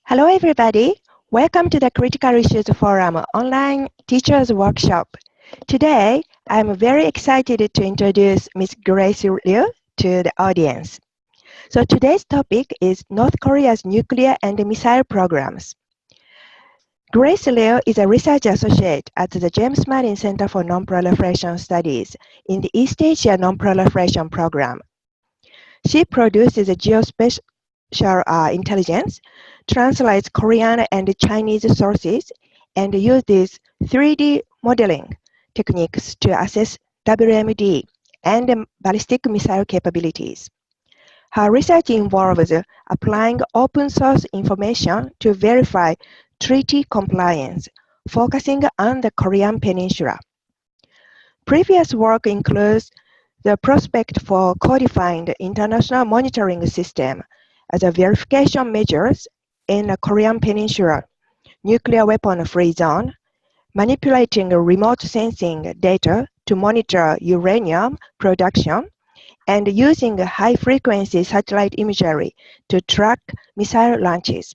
Hello, everybody. Welcome to the Critical Issues Forum online teachers workshop. Today, I'm very excited to introduce Ms. Grace Liu to the audience. So today's topic is North Korea's nuclear and missile programs. Grace Liu is a research associate at the James Martin Center for Non-Proliferation Studies in the East Asia Non-Proliferation Program. She produces a geospatial intelligence, translates Korean and Chinese sources, and uses 3D modeling techniques to assess WMD and ballistic missile capabilities. Her research involves applying open source information to verify treaty compliance, focusing on the Korean Peninsula. Previous work includes the prospect for codifying the international monitoring system as a verification measures in the Korean Peninsula nuclear weapon-free zone, manipulating remote sensing data to monitor uranium production, and using high-frequency satellite imagery to track missile launches.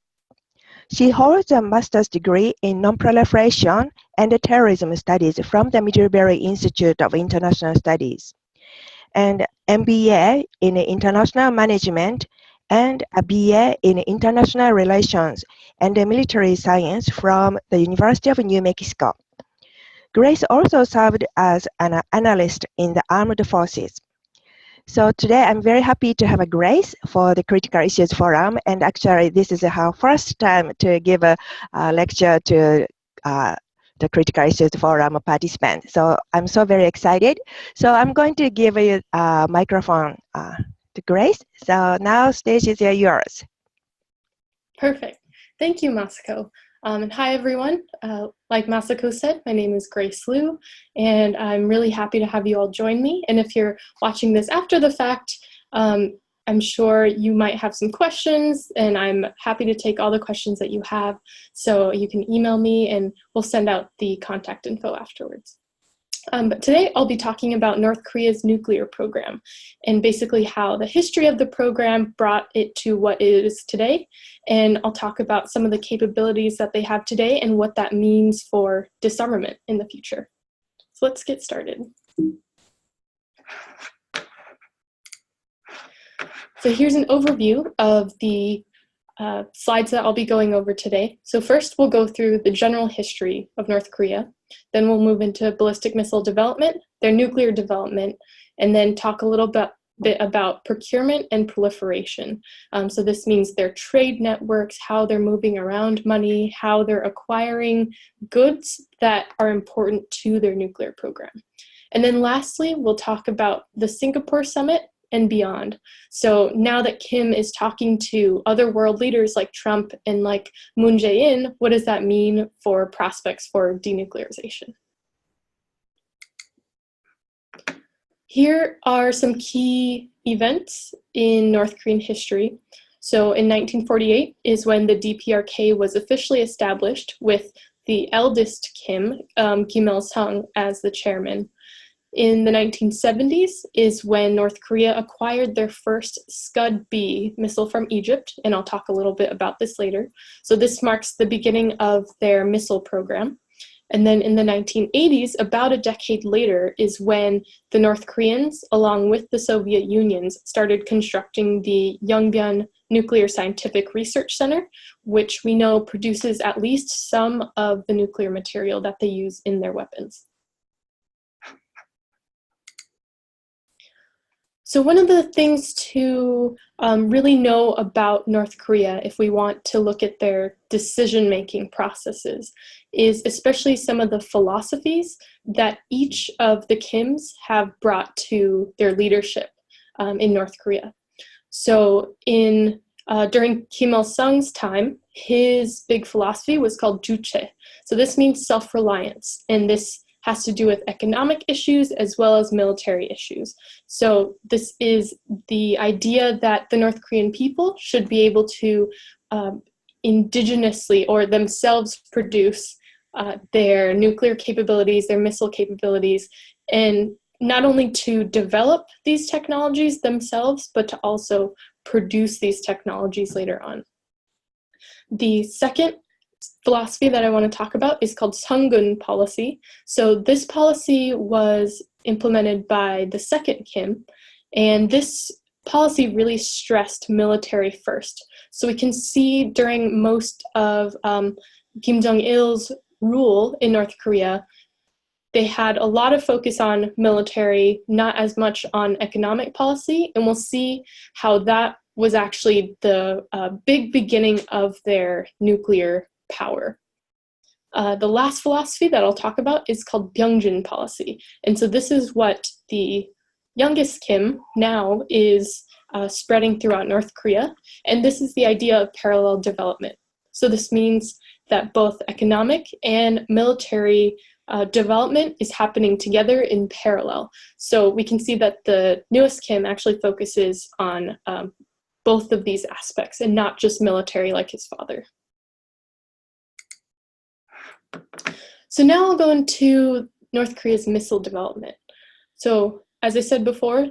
She holds a master's degree in non-proliferation and terrorism studies from the Middlebury Institute of International Studies, and MBA in International Management and a BA in International Relations and Military Science from the University of New Mexico. Grace also served as an analyst in the armed forces. So today I'm very happy to have a Grace for the Critical Issues Forum, and actually this is her first time to give a lecture to the Critical Issues Forum participants. So I'm so very excited. So I'm going to give you a microphone to Grace. So now stage is yours. Perfect. Thank you, Masako. And hi, everyone. Like Masako said, my name is Grace Liu, and I'm really happy to have you all join me. And if you're watching this after the fact, I'm sure you might have some questions, and I'm happy to take all the questions that you have. So you can email me, and we'll send out the contact info afterwards. But today I'll be talking about North Korea's nuclear program and basically how the history of the program brought it to what it is today. And I'll talk about some of the capabilities that they have today and what that means for disarmament in the future. So let's get started. So here's an overview of the slides that I'll be going over today. So first we'll go through the general history of North Korea. Then we'll move into ballistic missile development, their nuclear development, and then talk a little bit about procurement and proliferation. So this means their trade networks, how they're moving around money, how they're acquiring goods that are important to their nuclear program. And then lastly, we'll talk about the Singapore summit and beyond. So now that Kim is talking to other world leaders like Trump and like Moon Jae-in, what does that mean for prospects for denuclearization? Here are some key events in North Korean history. So in 1948 is when the DPRK was officially established with the eldest Kim, Kim Il-sung, as the chairman. In the 1970s is when North Korea acquired their first Scud-B missile from Egypt, and I'll talk a little bit about this later. So this marks the beginning of their missile program. And then in the 1980s, about a decade later, is when the North Koreans, along with the Soviet Unions, started constructing the Yongbyon Nuclear Scientific Research Center, which we know produces at least some of the nuclear material that they use in their weapons. So one of the things to really know about North Korea, if we want to look at their decision-making processes, is especially some of the philosophies that each of the Kims have brought to their leadership in North Korea. So during Kim Il-sung's time, his big philosophy was called juche. So this means self-reliance, and this has to do with economic issues as well as military issues. So this is the idea that the North Korean people should be able to indigenously or themselves produce their nuclear capabilities, their missile capabilities, and not only to develop these technologies themselves, but to also produce these technologies later on. The second philosophy that I want to talk about is called Sungun policy. So this policy was implemented by the second Kim, and this policy really stressed military first. So we can see during most of Kim Jong-il's rule in North Korea, they had a lot of focus on military, not as much on economic policy, and we'll see how that was actually the big beginning of their nuclear power. The last philosophy that I'll talk about is called Byungjin policy. And so this is what the youngest Kim now is spreading throughout North Korea. And this is the idea of parallel development. So this means that both economic and military development is happening together in parallel. So we can see that the newest Kim actually focuses on both of these aspects and not just military like his father. So now I'll go into North Korea's missile development. So as I said before,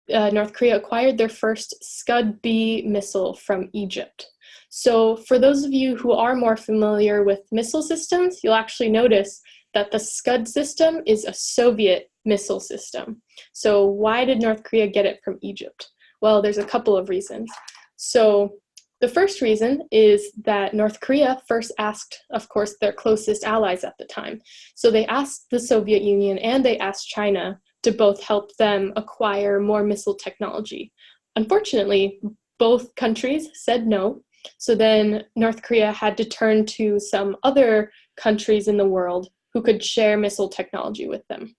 North Korea acquired their first Scud-B missile from Egypt. So for those of you who are more familiar with missile systems, you'll actually notice that the Scud system is a Soviet missile system. So why did North Korea get it from Egypt? Well, there's a couple of reasons. So the first reason is that North Korea first asked, of course, their closest allies at the time. So they asked the Soviet Union and they asked China to both help them acquire more missile technology. Unfortunately, both countries said no. So then North Korea had to turn to some other countries in the world who could share missile technology with them.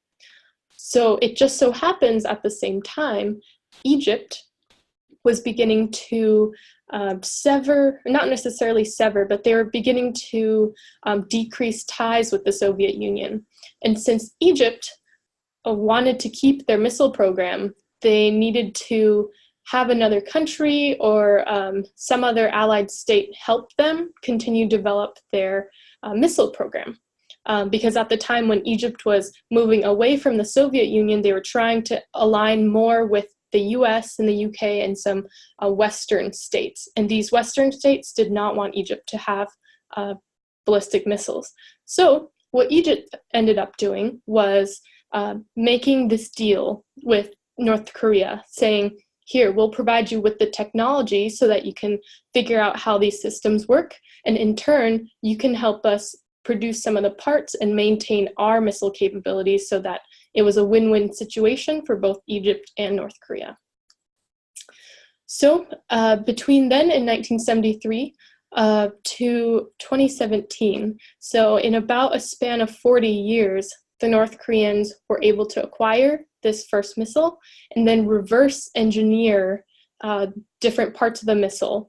So it just so happens at the same time, Egypt was beginning to sever, not necessarily sever, but they were beginning to decrease ties with the Soviet Union. And since Egypt wanted to keep their missile program, they needed to have another country or some other allied state help them continue to develop their missile program. Because at the time when Egypt was moving away from the Soviet Union, they were trying to align more with the US and the UK and some Western states. And these Western states did not want Egypt to have ballistic missiles. So what Egypt ended up doing was making this deal with North Korea, saying, here, we'll provide you with the technology so that you can figure out how these systems work. And in turn, you can help us produce some of the parts and maintain our missile capabilities so that it was a win-win situation for both Egypt and North Korea. So between then and 1973 to 2017, so in about a span of 40 years, the North Koreans were able to acquire this first missile and then reverse engineer different parts of the missile.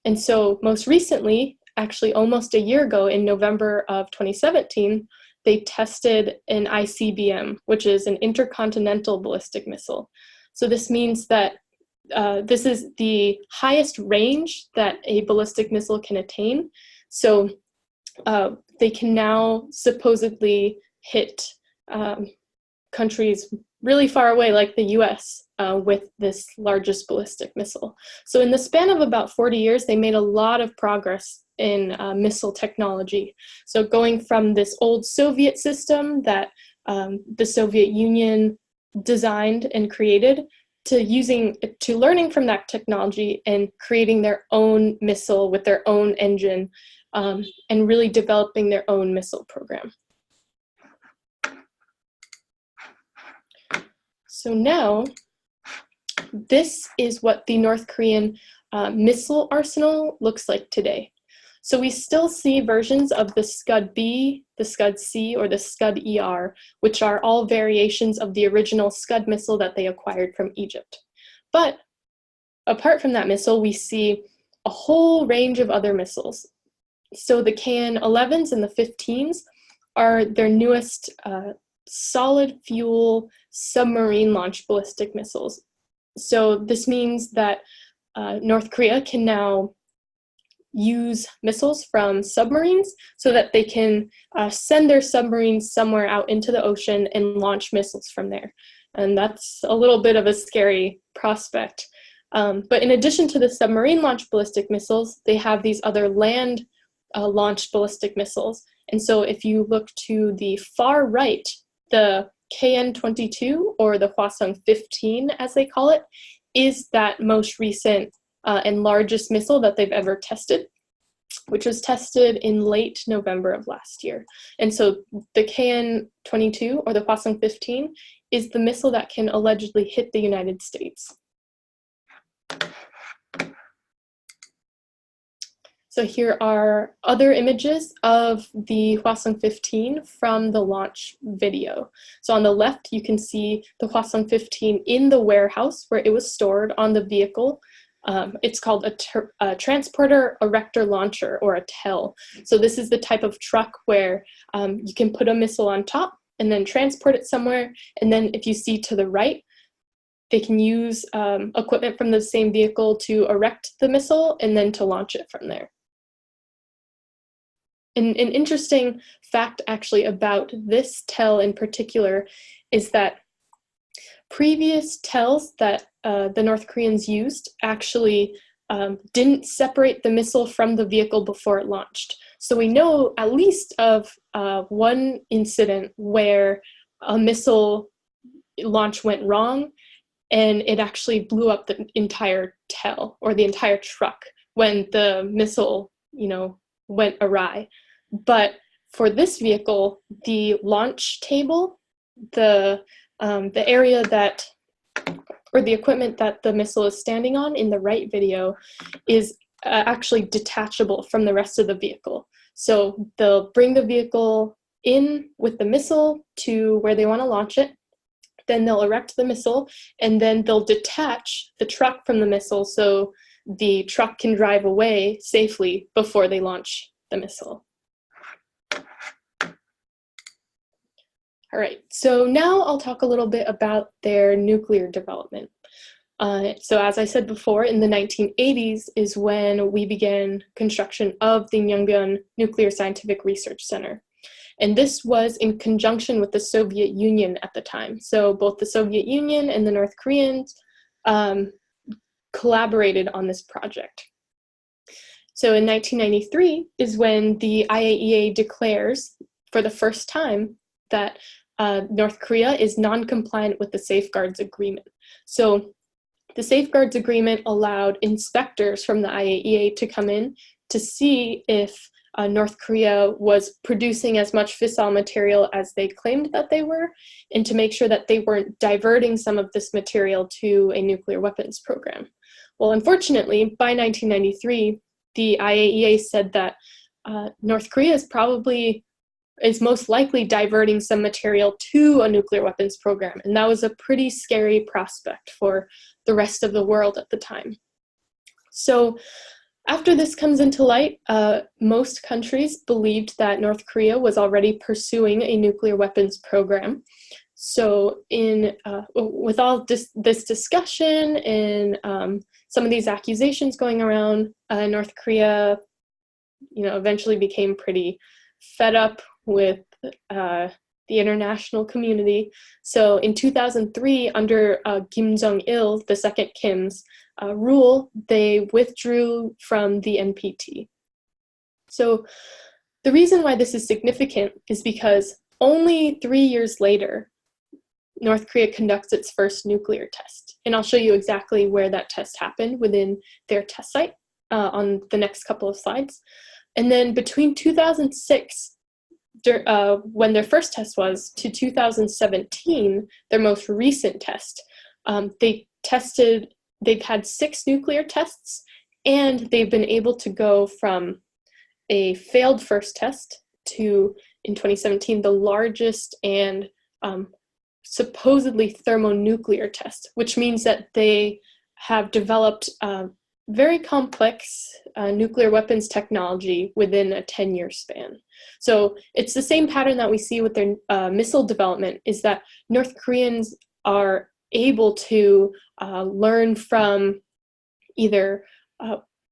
And so most recently, actually almost a year ago in November of 2017, they tested an ICBM, which is an intercontinental ballistic missile. So this means that this is the highest range that a ballistic missile can attain. So they can now supposedly hit countries really far away like the US with this largest ballistic missile. So in the span of about 40 years, they made a lot of progress in missile technology. So going from this old Soviet system that the Soviet Union designed and created to learning from that technology and creating their own missile with their own engine and really developing their own missile program. So now, this is what the North Korean missile arsenal looks like today. So we still see versions of the Scud-B, the Scud-C, or the Scud-ER, which are all variations of the original Scud missile that they acquired from Egypt. But apart from that missile, we see a whole range of other missiles. So the KN-11s and the 15s are their newest solid fuel submarine launched ballistic missiles. So this means that North Korea can now use missiles from submarines so that they can send their submarines somewhere out into the ocean and launch missiles from there. And that's a little bit of a scary prospect. But in addition to the submarine-launched ballistic missiles, they have these other land-launched ballistic missiles. And so if you look to the far right, the KN-22, or the Hwasong-15, as they call it, is that most recent and largest missile that they've ever tested, which was tested in late November of last year. And so the KN-22, or the Hwasong-15, is the missile that can allegedly hit the United States. So here are other images of the Hwasong-15 from the launch video. So on the left, you can see the Hwasong-15 in the warehouse where it was stored on the vehicle. It's called a transporter erector launcher, or a TEL. So this is the type of truck where you can put a missile on top and then transport it somewhere. And then if you see to the right, they can use equipment from the same vehicle to erect the missile and then to launch it from there. An interesting fact actually about this TEL in particular is that previous TELs that the North Koreans used actually didn't separate the missile from the vehicle before it launched. So we know at least of one incident where a missile launch went wrong and it actually blew up the entire TEL, or the entire truck, when the missile, went awry. But for this vehicle, the launch table, the area that, or the equipment that the missile is standing on in the right video, is actually detachable from the rest of the vehicle. So they'll bring the vehicle in with the missile to where they want to launch it, then they'll erect the missile, and then they'll detach the truck from the missile so the truck can drive away safely before they launch the missile. All right, so now I'll talk a little bit about their nuclear development. So as I said before, in the 1980s is when we began construction of the Myeongbyon Nuclear Scientific Research Center. And this was in conjunction with the Soviet Union at the time. So both the Soviet Union and the North Koreans collaborated on this project. So in 1993 is when the IAEA declares for the first time that North Korea is non-compliant with the Safeguards Agreement. So the Safeguards Agreement allowed inspectors from the IAEA to come in to see if North Korea was producing as much fissile material as they claimed that they were, and to make sure that they weren't diverting some of this material to a nuclear weapons program. Well, unfortunately, by 1993, the IAEA said that North Korea is most likely diverting some material to a nuclear weapons program, and that was a pretty scary prospect for the rest of the world at the time. So after this comes into light, most countries believed that North Korea was already pursuing a nuclear weapons program. So with all this discussion and some of these accusations going around, North Korea, eventually became pretty fed up with the international community. So in 2003, under Kim Jong-il, the second Kim's rule, they withdrew from the NPT. So the reason why this is significant is because only 3 years later, North Korea conducts its first nuclear test. And I'll show you exactly where that test happened within their test site on the next couple of slides. And then between 2006, when their first test was, to 2017, their most recent test, they've had 6 nuclear tests, and they've been able to go from a failed first test to, in 2017, the largest and supposedly thermonuclear test, which means that they have developed very complex nuclear weapons technology within a 10-year span. So it's the same pattern that we see with their missile development, is that North Koreans are able to learn from either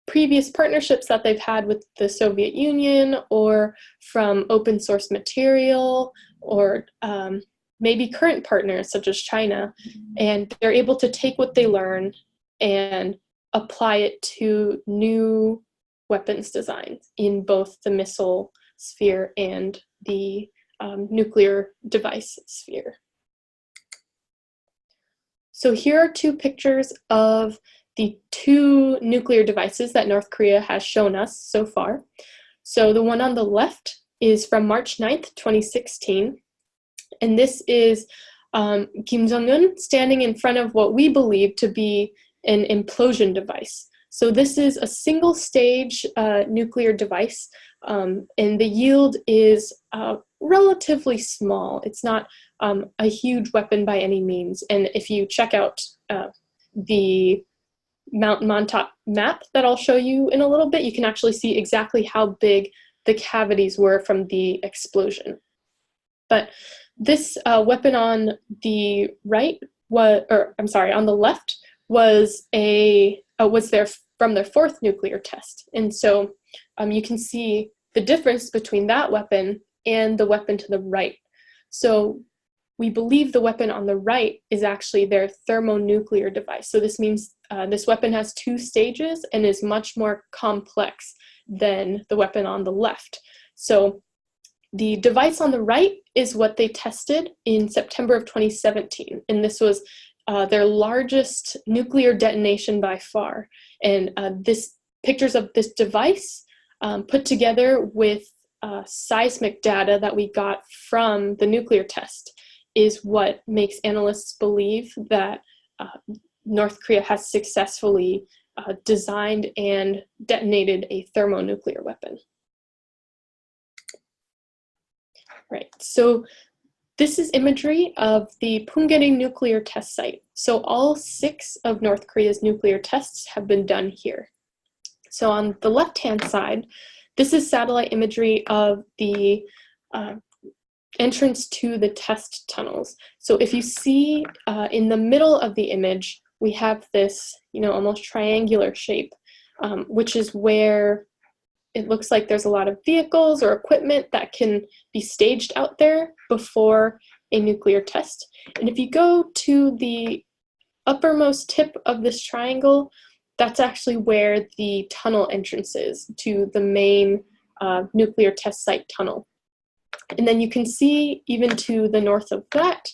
previous partnerships that they've had with the Soviet Union, or from open source material, or maybe current partners such as China, and they're able to take what they learn and apply it to new weapons designs in both the missile sphere and the nuclear device sphere. So here are two pictures of the two nuclear devices that North Korea has shown us so far. So the one on the left is from March 9th, 2016. And this is Kim Jong-un standing in front of what we believe to be an implosion device. So this is a single stage nuclear device, and the yield is relatively small. It's not a huge weapon by any means. And if you check out the Mount Montauk map that I'll show you in a little bit, you can actually see exactly how big the cavities were from the explosion. But this weapon on the right was, or I'm sorry, on the left was there from their fourth nuclear test. And so you can see the difference between that weapon and the weapon to the right. So we believe the weapon on the right is actually their thermonuclear device. So this means this weapon has two stages and is much more complex than the weapon on the left. So the device on the right is what they tested in September of 2017, and this was their largest nuclear detonation by far. And this pictures of this device put together with seismic data that we got from the nuclear test is what makes analysts believe that North Korea has successfully designed and detonated a thermonuclear weapon. Right, so this is imagery of the Punggye-ri nuclear test site. So all 6 of North Korea's nuclear tests have been done here. So on the left-hand side, this is satellite imagery of the entrance to the test tunnels. So if you see in the middle of the image, we have this, almost triangular shape, which is where it looks like there's a lot of vehicles or equipment that can be staged out there before a nuclear test. And if you go to the uppermost tip of this triangle, that's actually where the tunnel entrance is to the main nuclear test site tunnel. And then you can see even to the north of that,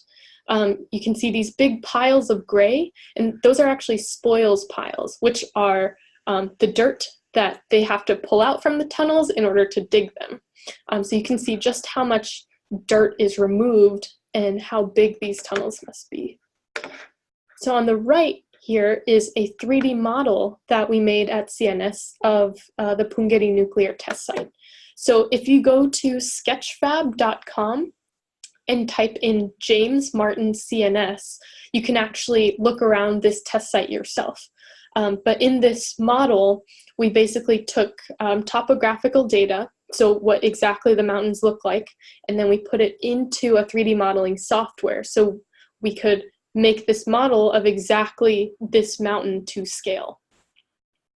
you can see these big piles of gray, and those are actually spoils piles, which are the dirt that they have to pull out from the tunnels in order to dig them. So you can see just how much dirt is removed and how big these tunnels must be. So on the right here is a 3D model that we made at CNS of the Punggye-ri nuclear test site. So if you go to sketchfab.com and type in James Martin CNS, you can actually look around this test site yourself. But in this model, we basically took topographical data, so what exactly the mountains look like, and then we put it into a 3D modeling software so we could make this model of exactly this mountain to scale.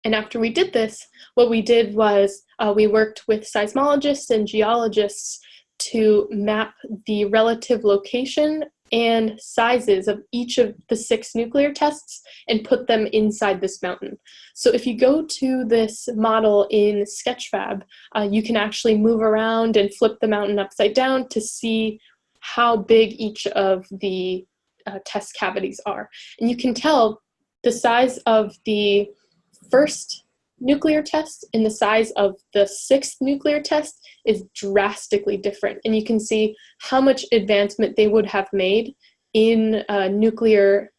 And after we did this, what we did was we worked with seismologists and geologists to map the relative location and sizes of each of the 6 nuclear tests and put them inside this mountain. So if you go to this model in Sketchfab, you can actually move around and flip the mountain upside down to see how big each of the test cavities are. And you can tell the size of the first nuclear test and the size of the 6th nuclear test is drastically different. And you can see how much advancement they would have made in nuclear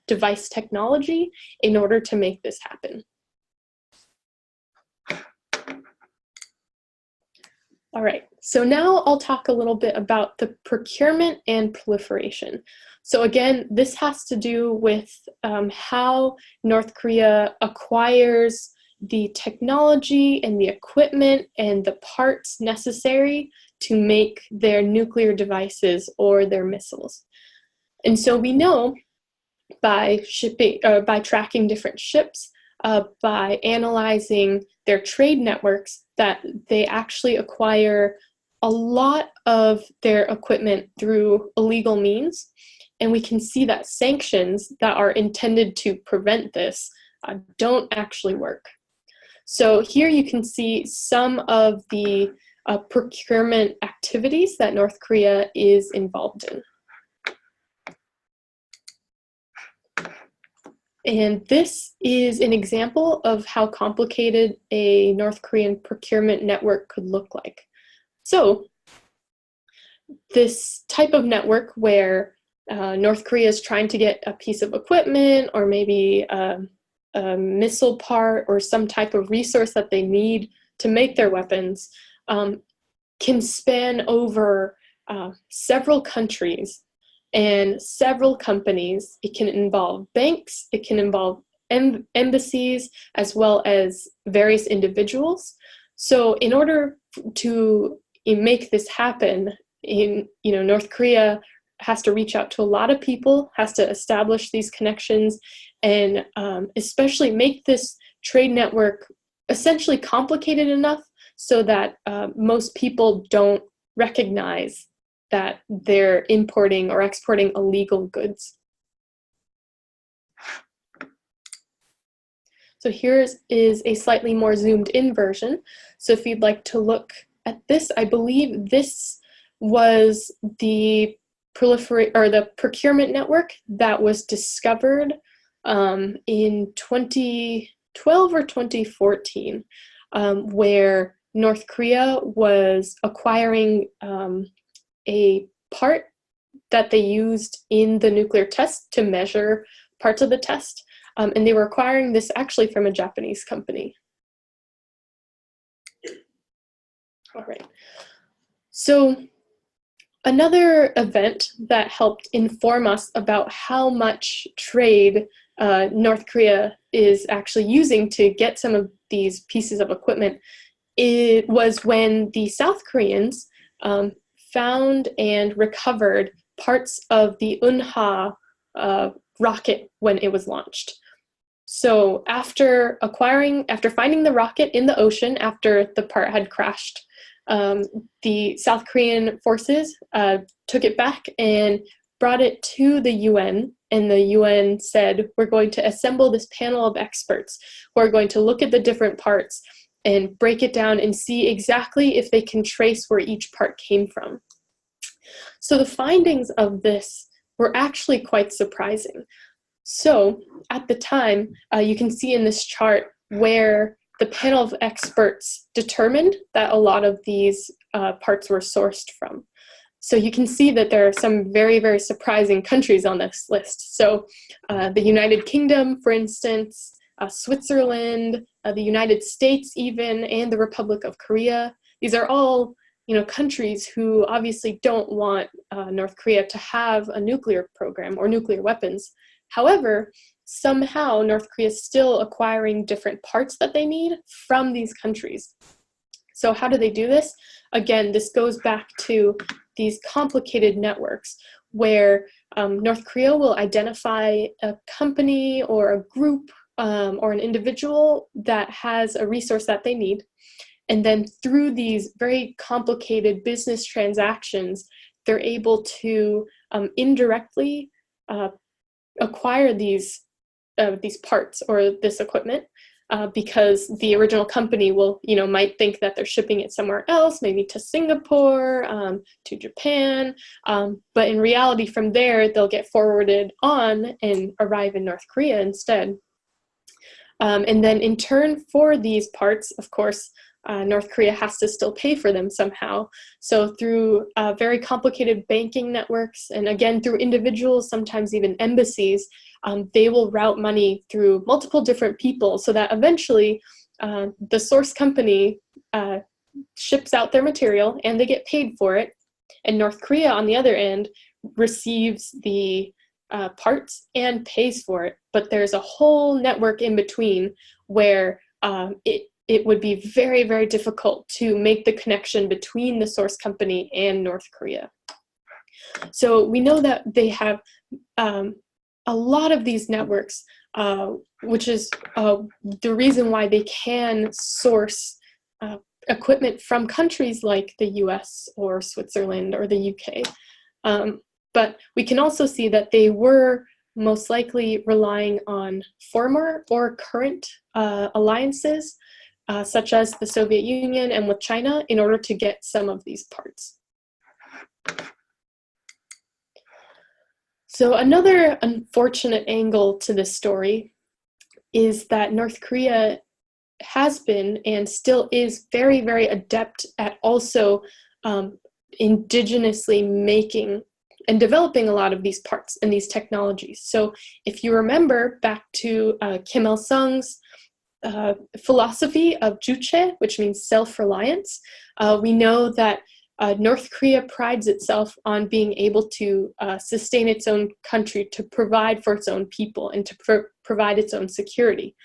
device technology in order to make this happen. All right, so now I'll talk a little bit about the procurement and proliferation. So again, this has to do with how North Korea acquires the technology and the equipment and the parts necessary to make their nuclear devices or their missiles. And so we know by tracking different ships, by analyzing their trade networks, that they actually acquire a lot of their equipment through illegal means. And we can see that sanctions that are intended to prevent this don't actually work. So here you can see some of the procurement activities that North Korea is involved in. And this is an example of how complicated a North Korean procurement network could look like. So this type of network where North Korea is trying to get a piece of equipment or maybe a missile part or some type of resource that they need to make their weapons can span over several countries and several companies. It can involve banks, it can involve embassies, as well as various individuals. So in order to make this happen, North Korea has to reach out to a lot of people, has to establish these connections, and especially make this trade network essentially complicated enough so that most people don't recognize that they're importing or exporting illegal goods. So here is a slightly more zoomed in version. So if you'd like to look at this, I believe this was the procurement network that was discovered in 2012 or 2014, where North Korea was acquiring a part that they used in the nuclear test to measure parts of the test, and they were acquiring this actually from a Japanese company. All right. So another event that helped inform us about how much trade North Korea is actually using to get some of these pieces of equipment, it was when the South Koreans found and recovered parts of the Unha rocket when it was launched. So after finding the rocket in the ocean after the part had crashed, the South Korean forces took it back and brought it to the UN, and the UN said, we're going to assemble this panel of experts who are going to look at the different parts and break it down and see exactly if they can trace where each part came from. So the findings of this were actually quite surprising. So at the time, you can see in this chart where the panel of experts determined that a lot of these parts were sourced from. So you can see that there are some very, very surprising countries on this list. So the United Kingdom, for instance, Switzerland, the United States even, and the Republic of Korea. These are all countries who obviously don't want North Korea to have a nuclear program or nuclear weapons. However, somehow North Korea is still acquiring different parts that they need from these countries. So how do they do this? Again, this goes back to these complicated networks where North Korea will identify a company or a group or an individual that has a resource that they need. And then through these very complicated business transactions, they're able to indirectly acquire these parts or this equipment because the original company might think that they're shipping it somewhere else, maybe to Singapore, to Japan, but in reality from there they'll get forwarded on and arrive in North Korea instead. And then in turn for these parts, of course, North Korea has to still pay for them somehow. So through very complicated banking networks, and again through individuals, sometimes even embassies, they will route money through multiple different people so that eventually the source company ships out their material and they get paid for it. And North Korea, on the other end, receives the parts and pays for it. But there's a whole network in between where it would be very, very difficult to make the connection between the source company and North Korea. So we know that they have a lot of these networks, which is the reason why they can source equipment from countries like the US or Switzerland or the UK. but we can also see that they were most likely relying on former or current alliances, such as the Soviet Union and with China, in order to get some of these parts. So another unfortunate angle to this story is that North Korea has been and still is very, very adept at also indigenously making and developing a lot of these parts and these technologies. So if you remember back to Kim Il-sung's philosophy of juche, which means self-reliance, we know that North Korea prides itself on being able to sustain its own country, to provide for its own people, and to provide its own security.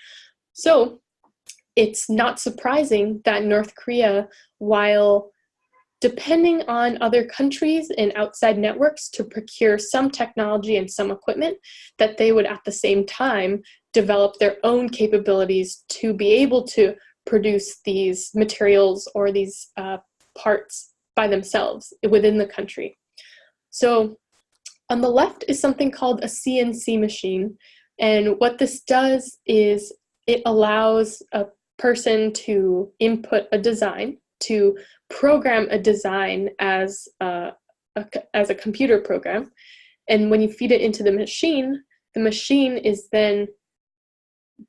So it's not surprising that North Korea, while depending on other countries and outside networks to procure some technology and some equipment, that they would at the same time develop their own capabilities to be able to produce these materials or these parts by themselves within the country. So on the left is something called a CNC machine. And what this does is it allows a person to input a design, to program a design as a computer program. And when you feed it into the machine is then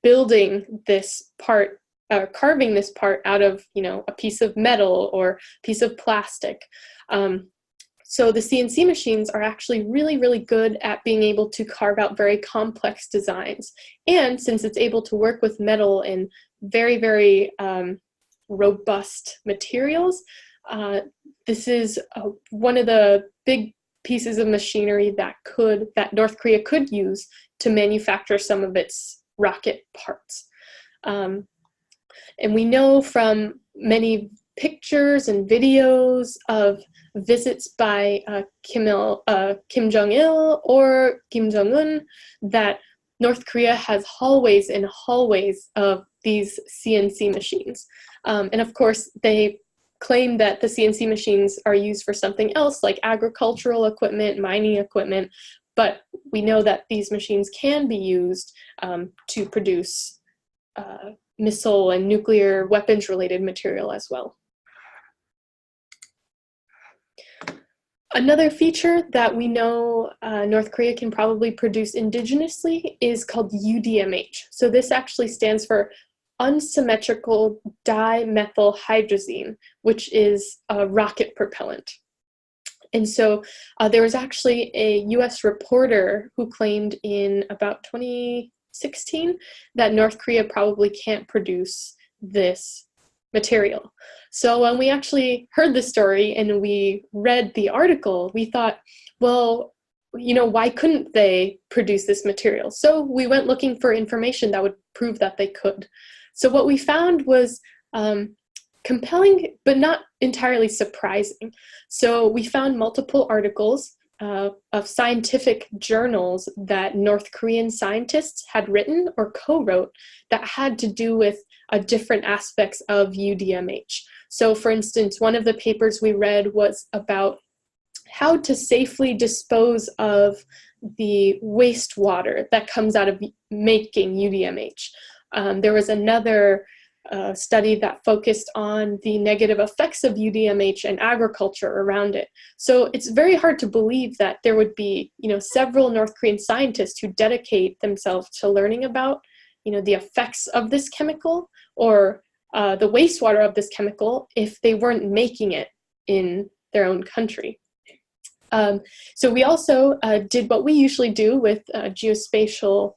building this part, carving this part out of, a piece of metal or a piece of plastic. So the CNC machines are actually really, really good at being able to carve out very complex designs. And since it's able to work with metal and very, very robust materials, this is one of the big pieces of machinery that North Korea could use to manufacture some of its rocket parts. And we know from many pictures and videos of visits by Kim Jong-il or Kim Jong-un that North Korea has hallways and hallways of these CNC machines. And of course, they claim that the CNC machines are used for something else, like agricultural equipment, mining equipment, but we know that these machines can be used to produce missile and nuclear weapons-related material as well. Another feature that we know North Korea can probably produce indigenously is called UDMH. So this actually stands for unsymmetrical dimethylhydrazine, which is a rocket propellant. And so there was actually a US reporter who claimed in about 2016 that North Korea probably can't produce this material. So when we actually heard the story and we read the article, we thought, well, why couldn't they produce this material? So we went looking for information that would prove that they could. So what we found was compelling, but not entirely surprising. So we found multiple articles of scientific journals that North Korean scientists had written or co-wrote that had to do with different aspects of UDMH. So for instance, one of the papers we read was about how to safely dispose of the wastewater that comes out of making UDMH. There was another study that focused on the negative effects of UDMH and agriculture around it. So it's very hard to believe that there would be, several North Korean scientists who dedicate themselves to learning about, the effects of this chemical or the wastewater of this chemical if they weren't making it in their own country. So we also did what we usually do with geospatial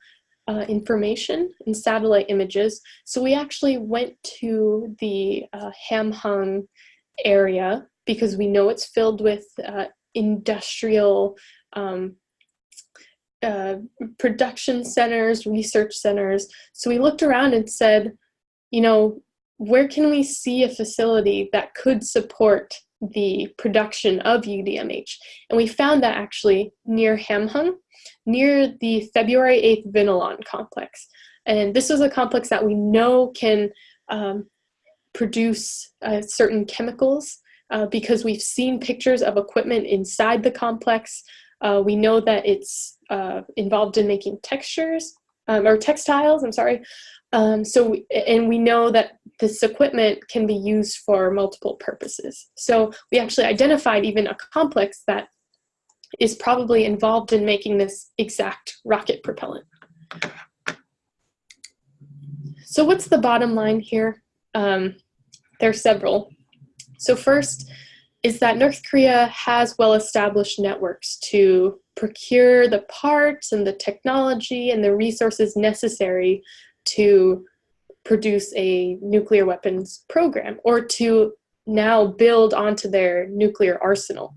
information and satellite images. So we actually went to the Hamhung area because we know it's filled with industrial production centers, research centers. So we looked around and said, where can we see a facility that could support the production of UDMH? And we found that actually near Hamhung, near the February 8th Vinalon complex. And this was a complex that we know can produce certain chemicals because we've seen pictures of equipment inside the complex. We know that it's involved in making textiles, I'm sorry. And we know that this equipment can be used for multiple purposes. So we actually identified even a complex that is probably involved in making this exact rocket propellant. So what's the bottom line here? There are several. So first is that North Korea has well-established networks to procure the parts and the technology and the resources necessary to produce a nuclear weapons program, or to now build onto their nuclear arsenal.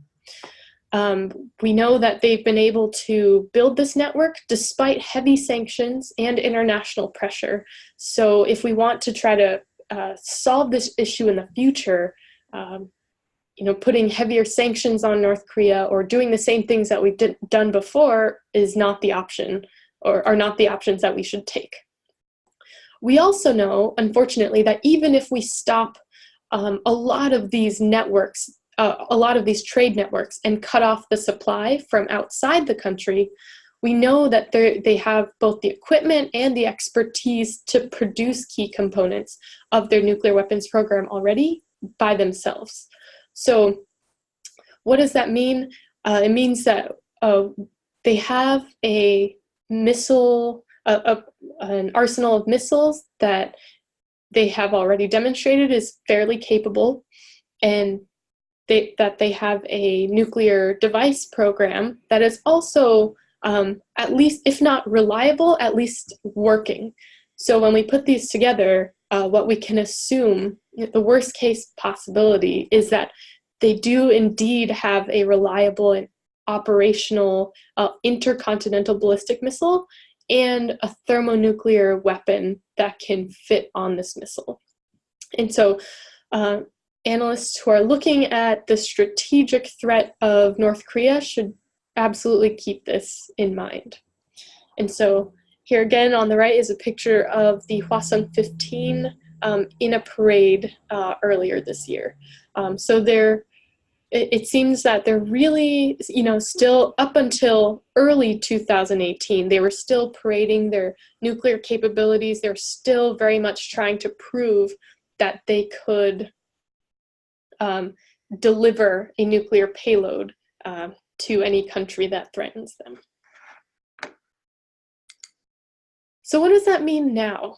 We know that they've been able to build this network despite heavy sanctions and international pressure. So if we want to try to solve this issue in the future, putting heavier sanctions on North Korea or doing the same things that we've done before is not the option, or are not the options that we should take. We also know, unfortunately, that even if we stop a lot of these networks, a lot of these trade networks, and cut off the supply from outside the country, we know that they have both the equipment and the expertise to produce key components of their nuclear weapons program already by themselves. So what does that mean? It means that they have a missile, an arsenal of missiles that they have already demonstrated is fairly capable, and that they have a nuclear device program that is also at least, if not reliable, at least working. So when we put these together, what we can assume, the worst case possibility, is that they do indeed have a reliable and operational intercontinental ballistic missile and a thermonuclear weapon that can fit on this missile. And so analysts who are looking at the strategic threat of North Korea should absolutely keep this in mind. And so here again on the right is a picture of the Hwasong-15 in a parade earlier this year. So it seems that they're really, still up until early 2018, they were still parading their nuclear capabilities. They're still very much trying to prove that they could deliver a nuclear payload to any country that threatens them. So what does that mean now?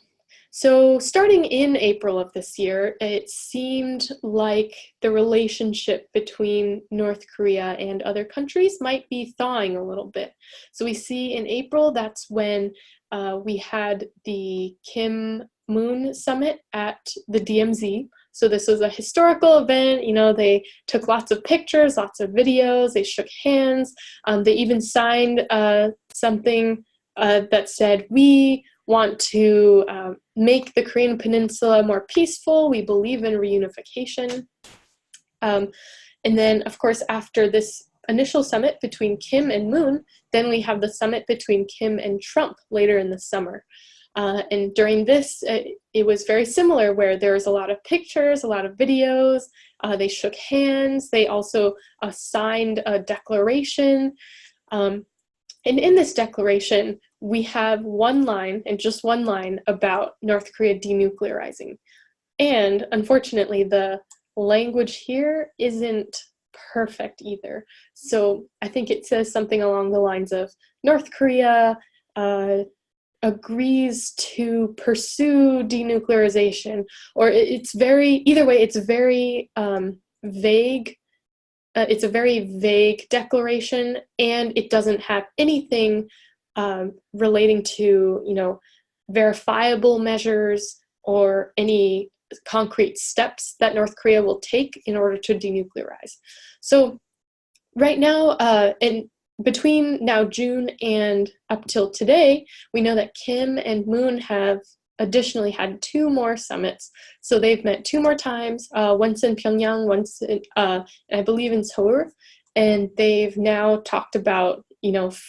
So starting in April of this year, it seemed like the relationship between North Korea and other countries might be thawing a little bit. So we see in April, that's when we had the Kim-Moon summit at the DMZ. So this was a historical event. They took lots of pictures, lots of videos, they shook hands. They even signed something that said, "We want to make the Korean Peninsula more peaceful. We believe in reunification." And then, of course, after this initial summit between Kim and Moon, then we have the summit between Kim and Trump later in the summer. And during this, it was very similar, where there was a lot of pictures, a lot of videos. They shook hands. They also signed a declaration. And in this declaration, we have one line, and just one line, about North Korea denuclearizing. And unfortunately, the language here isn't perfect either. So I think it says something along the lines of North Korea agrees to pursue denuclearization, or either way, it's very vague. It's a very vague declaration, and it doesn't have anything relating to, verifiable measures or any concrete steps that North Korea will take in order to denuclearize. So right now, and between now June and up till today, we know that Kim and Moon have additionally had 2 more summits. So they've met 2 more times, once in Pyongyang, once in, I believe in Seoul, and they've now talked about,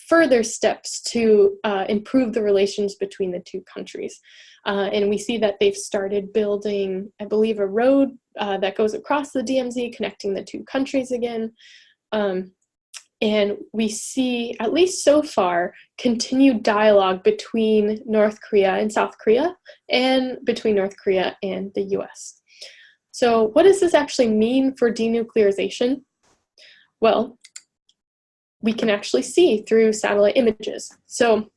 further steps to improve the relations between the 2 countries. And we see that they've started building, I believe, a road that goes across the DMZ, connecting the 2 countries again. And we see, at least so far, continued dialogue between North Korea and South Korea, and between North Korea and the US. So what does this actually mean for denuclearization? Well, we can actually see through satellite images. So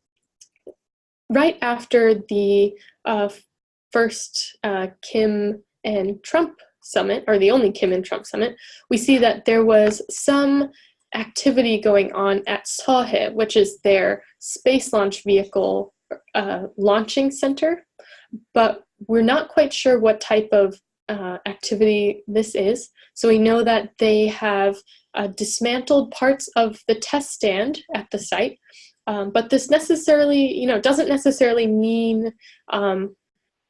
right after the first Kim and Trump summit, or the only Kim and Trump summit, we see that there was some activity going on at Sohae, which is their space launch vehicle launching center, but we're not quite sure what type of activity this is. So we know that they have dismantled parts of the test stand at the site, but this necessarily, doesn't necessarily mean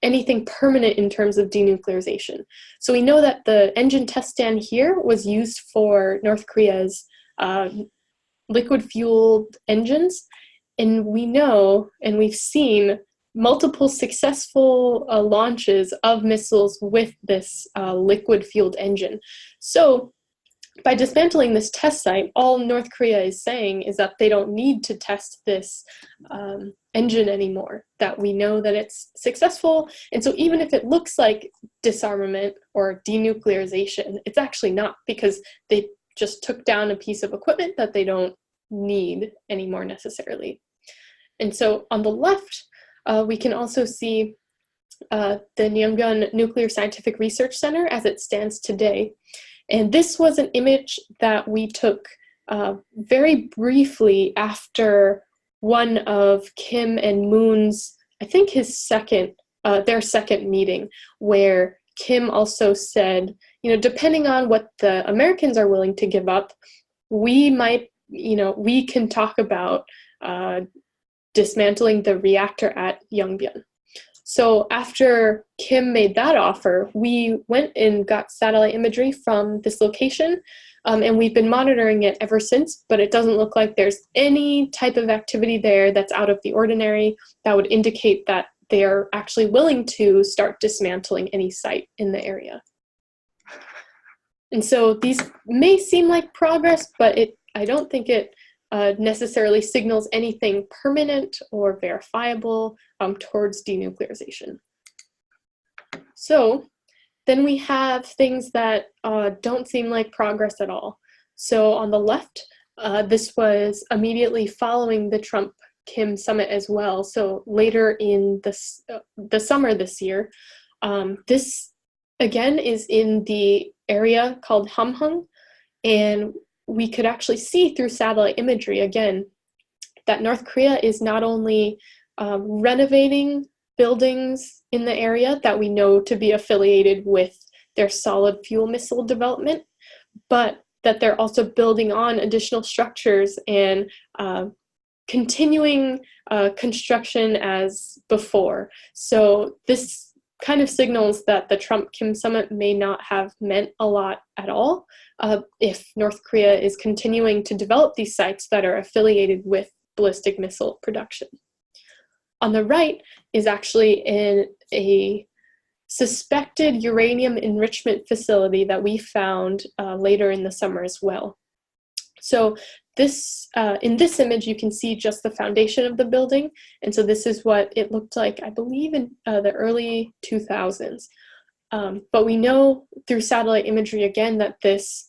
anything permanent in terms of denuclearization. So we know that the engine test stand here was used for North Korea's liquid-fueled engines, and we know, and we've seen multiple successful launches of missiles with this liquid-fueled engine. So by dismantling this test site, all North Korea is saying is that they don't need to test this engine anymore, that we know that it's successful. And so even if it looks like disarmament or denuclearization, it's actually not, because they just took down a piece of equipment that they don't need anymore necessarily. And so on the left, we can also see the Nyeongbyon Nuclear Scientific Research Center as it stands today. And this was an image that we took very briefly after one of Kim and Moon's, I think their second meeting, where Kim also said, depending on what the Americans are willing to give up, we can talk about dismantling the reactor at Yongbyon. So after Kim made that offer, we went and got satellite imagery from this location, and we've been monitoring it ever since, but it doesn't look like there's any type of activity there that's out of the ordinary that would indicate that they're actually willing to start dismantling any site in the area. And so these may seem like progress, but I don't think it necessarily signals anything permanent or verifiable towards denuclearization. So then we have things that don't seem like progress at all. So on the left, this was immediately following the Trump-Kim summit as well. So later in the summer this year, this again is in the area called Hamhung, and we could actually see through satellite imagery again that North Korea is not only renovating buildings in the area that we know to be affiliated with their solid fuel missile development, but that they're also building on additional structures and continuing construction as before. So this kind of signals that the Trump-Kim summit may not have meant a lot at all if North Korea is continuing to develop these sites that are affiliated with ballistic missile production. On the right is actually a suspected uranium enrichment facility that we found later in the summer as well. So this, in this image, you can see just the foundation of the building. And so this is what it looked like, I believe, in the early 2000s. But we know through satellite imagery again that this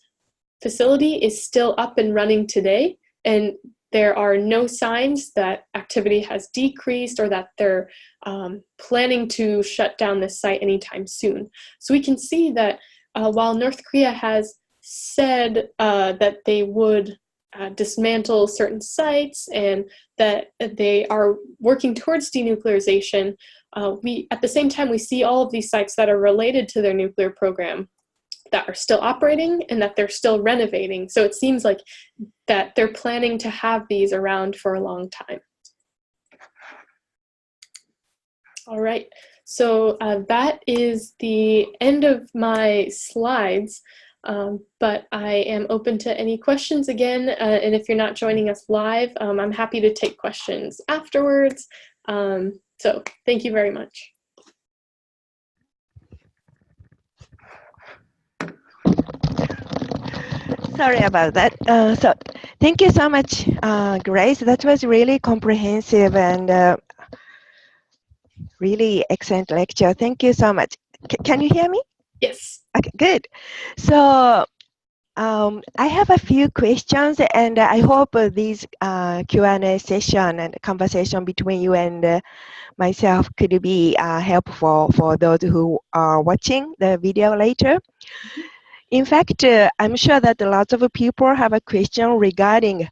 facility is still up and running today, and there are no signs that activity has decreased or that they're planning to shut down this site anytime soon. So we can see that while North Korea has said that they would dismantle certain sites and that they are working towards denuclearization, at the same time we see all of these sites that are related to their nuclear program that are still operating and that they're still renovating. So it seems like that they're planning to have these around for a long time. All right, so that is the end of my slides. But I am open to any questions again, and if you're not joining us live, I'm happy to take questions afterwards. So thank you very much. Sorry about that. So Thank you so much, Grace. That was really comprehensive and really excellent lecture. Thank you so much. Can you hear me? Yes. Okay, good. So I have a few questions, and I hope this Q&A session and conversation between you and myself could be helpful for those who are watching the video later. In fact, I'm sure that lots of people have a question regarding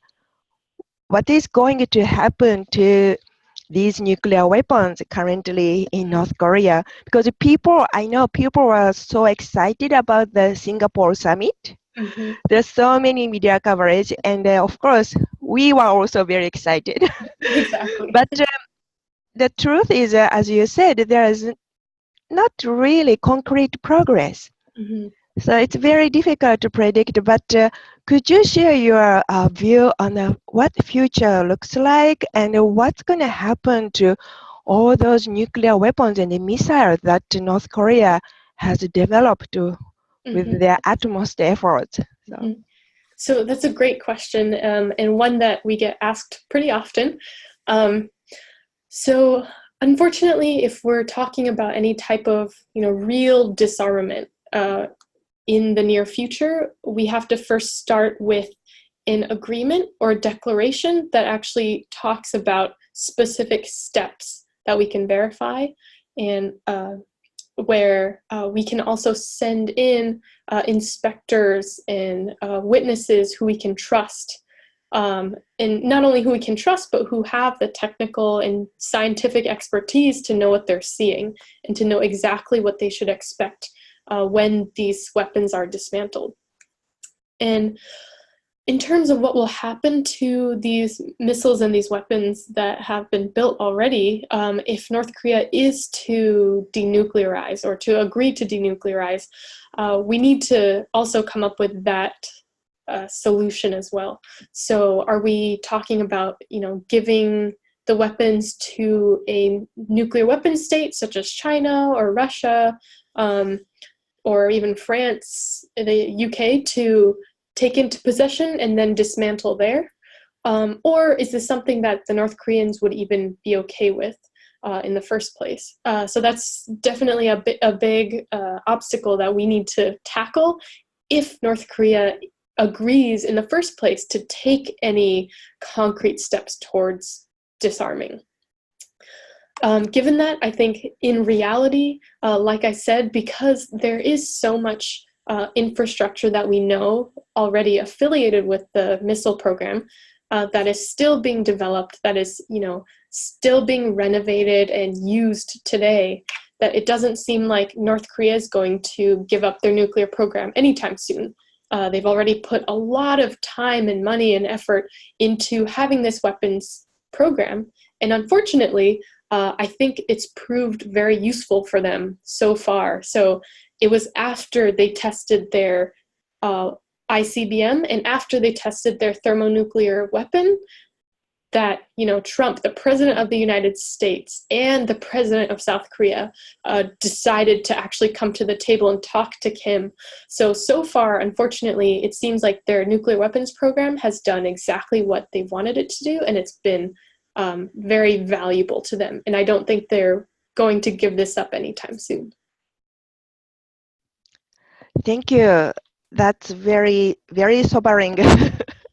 what is going to happen to these nuclear weapons currently in North Korea, because I know people are so excited about the Singapore summit. Mm-hmm. There's so many media coverage, and of course, we were also very excited. Exactly. But the truth is, as you said, there is not really concrete progress. Mm-hmm. So it's very difficult to predict, but could you share your view on what the future looks like and what's going to happen to all those nuclear weapons and the missiles that North Korea has developed Mm-hmm. with their utmost efforts? So, Mm-hmm. So that's a great question, and one that we get asked pretty often. So unfortunately, if we're talking about any type of real disarmament in the near future, we have to first start with an agreement or a declaration that actually talks about specific steps that we can verify, and where we can also send in inspectors and witnesses who we can trust, and not only who we can trust, but who have the technical and scientific expertise to know what they're seeing and to know exactly what they should expect when these weapons are dismantled. And in terms of what will happen to these missiles and these weapons that have been built already, if North Korea is to denuclearize or to agree to denuclearize, we need to also come up with that solution as well. So are we talking about, giving the weapons to a nuclear weapon state such as China or Russia, or even France, the UK, to take into possession and then dismantle there? Or is this something that the North Koreans would even be okay with in the first place? So that's definitely a big obstacle that we need to tackle if North Korea agrees in the first place to take any concrete steps towards disarming. Given that, I think in reality, like I said, because there is so much infrastructure that we know already affiliated with the missile program that is still being developed, that is, still being renovated and used today, that it doesn't seem like North Korea is going to give up their nuclear program anytime soon. They've already put a lot of time and money and effort into having this weapons program, and unfortunately, I think it's proved very useful for them so far. So it was after they tested their ICBM and after they tested their thermonuclear weapon that, Trump, the president of the United States, and the president of South Korea decided to actually come to the table and talk to Kim. So far, unfortunately, it seems like their nuclear weapons program has done exactly what they wanted it to do, and it's been very valuable to them. And I don't think they're going to give this up anytime soon. thank you. That's very, very sobering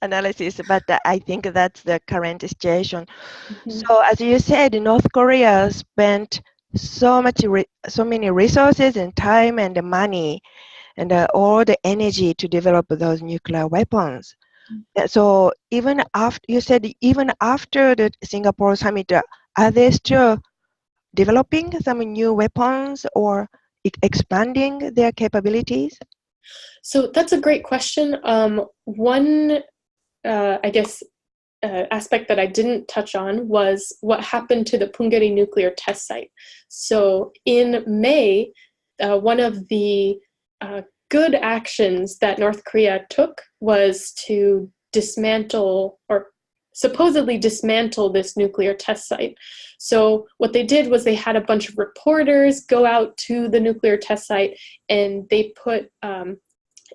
analysis, but I think that's the current situation. Mm-hmm. So, as you said, North Korea spent so many resources and time and money and all the energy to develop those nuclear weapons. So, even after you said, even after the Singapore summit, are they still developing some new weapons or expanding their capabilities? So that's a great question. One, I guess, aspect that I didn't touch on was what happened to the Punggye nuclear test site. So in May, one of the good actions that North Korea took was to dismantle or supposedly dismantle this nuclear test site. So what they did was they had a bunch of reporters go out to the nuclear test site and they put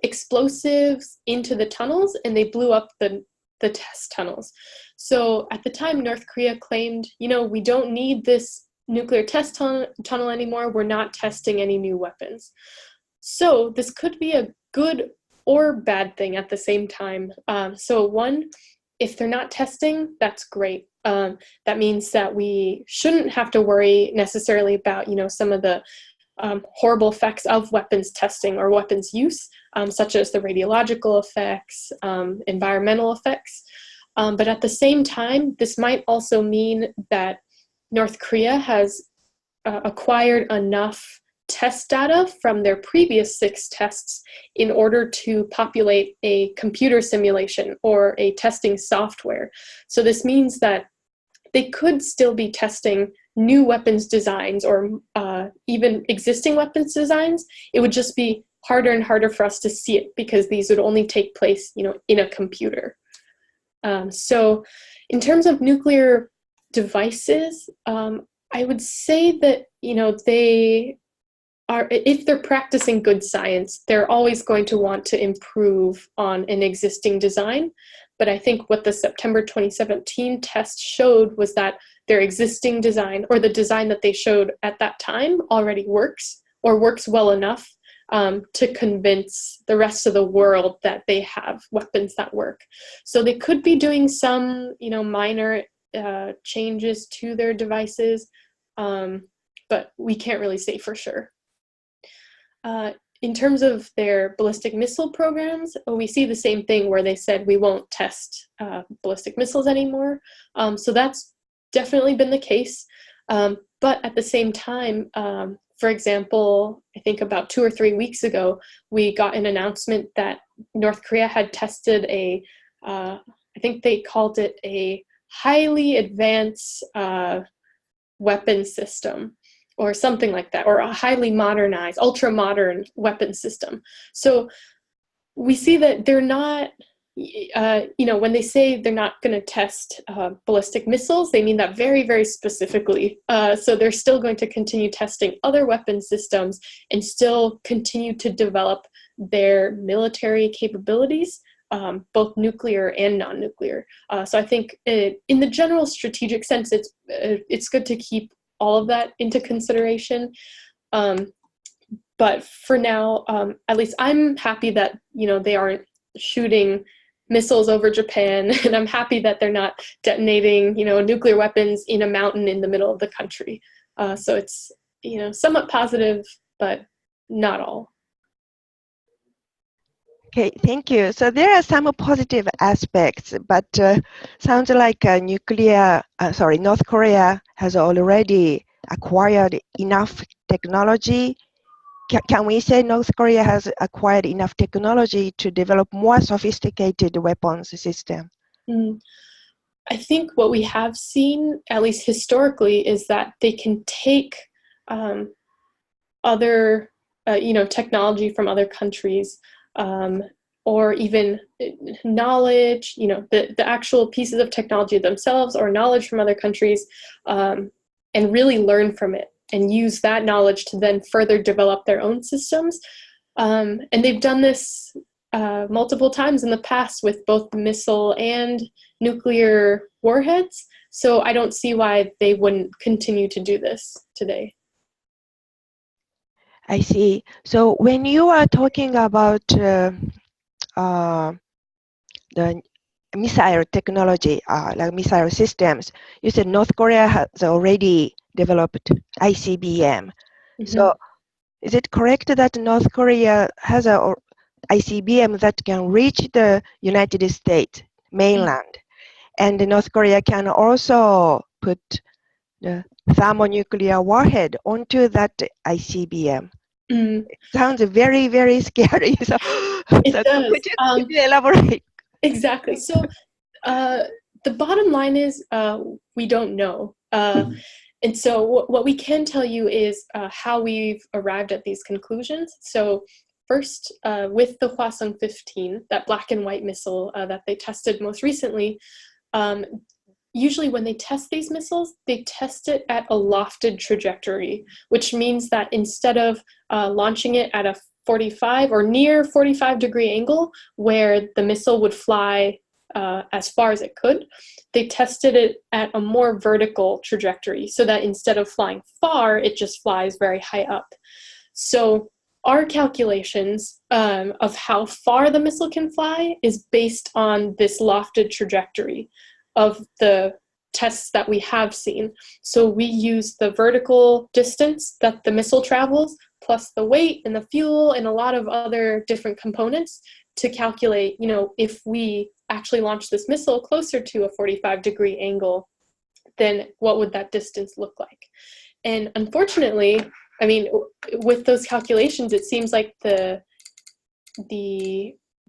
explosives into the tunnels and they blew up the the test tunnels. So at the time, North Korea claimed, we don't need this nuclear test tunnel anymore. We're not testing any new weapons. So this could be a good or bad thing at the same time. So one, if they're not testing, that's great. That means that we shouldn't have to worry necessarily about, some of the horrible effects of weapons testing or weapons use, such as the radiological effects, environmental effects. But at the same time, this might also mean that North Korea has acquired enough test data from their previous 6 tests in order to populate a computer simulation or a testing software. So this means that they could still be testing new weapons designs or even existing weapons designs. It would just be harder and harder for us to see it because these would only take place, in a computer. So in terms of nuclear devices, I would say that, they are, if they're practicing good science, they're always going to want to improve on an existing design. But I think what the September 2017 test showed was that their existing design, or the design that they showed at that time, already works, or works well enough to convince the rest of the world that they have weapons that work. So they could be doing some, minor changes to their devices, but we can't really say for sure. In terms of their ballistic missile programs, we see the same thing where they said we won't test ballistic missiles anymore. So that's definitely been the case. But at the same time, for example, I think about 2 or 3 weeks ago, we got an announcement that North Korea had tested I think they called it a highly advanced weapon system, or something like that, or a highly modernized, ultra-modern weapon system. So we see that they're not, when they say they're not going to test ballistic missiles, they mean that very, very specifically. So they're still going to continue testing other weapon systems and still continue to develop their military capabilities, both nuclear and non-nuclear. So I think in the general strategic sense, it's good to keep all of that into consideration. But for now, at least I'm happy that, they aren't shooting missiles over Japan, and I'm happy that they're not detonating, nuclear weapons in a mountain in the middle of the country. So it's, somewhat positive, but not all. Okay, thank you. So there are some positive aspects, but sounds like North Korea has already acquired enough technology. Can we say North Korea has acquired enough technology to develop more sophisticated weapons system? I think what we have seen, at least historically, is that they can take other, technology from other countries, or even knowledge, the actual pieces of technology themselves, or knowledge from other countries, and really learn from it and use that knowledge to then further develop their own systems. And they've done this multiple times in the past with both missile and nuclear warheads. So I don't see why they wouldn't continue to do this today. I see. So when you are talking about the missile technology, like missile systems, you said North Korea has already developed ICBM. Mm-hmm. So is it correct that North Korea has a ICBM that can reach the United States mainland, and North Korea can also put the thermonuclear warhead onto that ICBM? It sounds very, very scary. So, it does. Could you elaborate? Exactly. So the bottom line is we don't know. And so what we can tell you is how we've arrived at these conclusions. So first, with the Hwasong-15, that black and white missile that they tested most recently, usually when they test these missiles, they test it at a lofted trajectory, which means that instead of launching it at a 45 or near 45 degree angle where the missile would fly as far as it could. They tested it at a more vertical trajectory so that instead of flying far, it just flies very high up. So our calculations of how far the missile can fly is based on this lofted trajectory of the tests that we have seen. So we use the vertical distance that the missile travels, plus the weight and the fuel and a lot of other different components to calculate, if we actually launch this missile closer to a 45-degree angle, then what would that distance look like? And unfortunately, I mean, with those calculations, it seems like the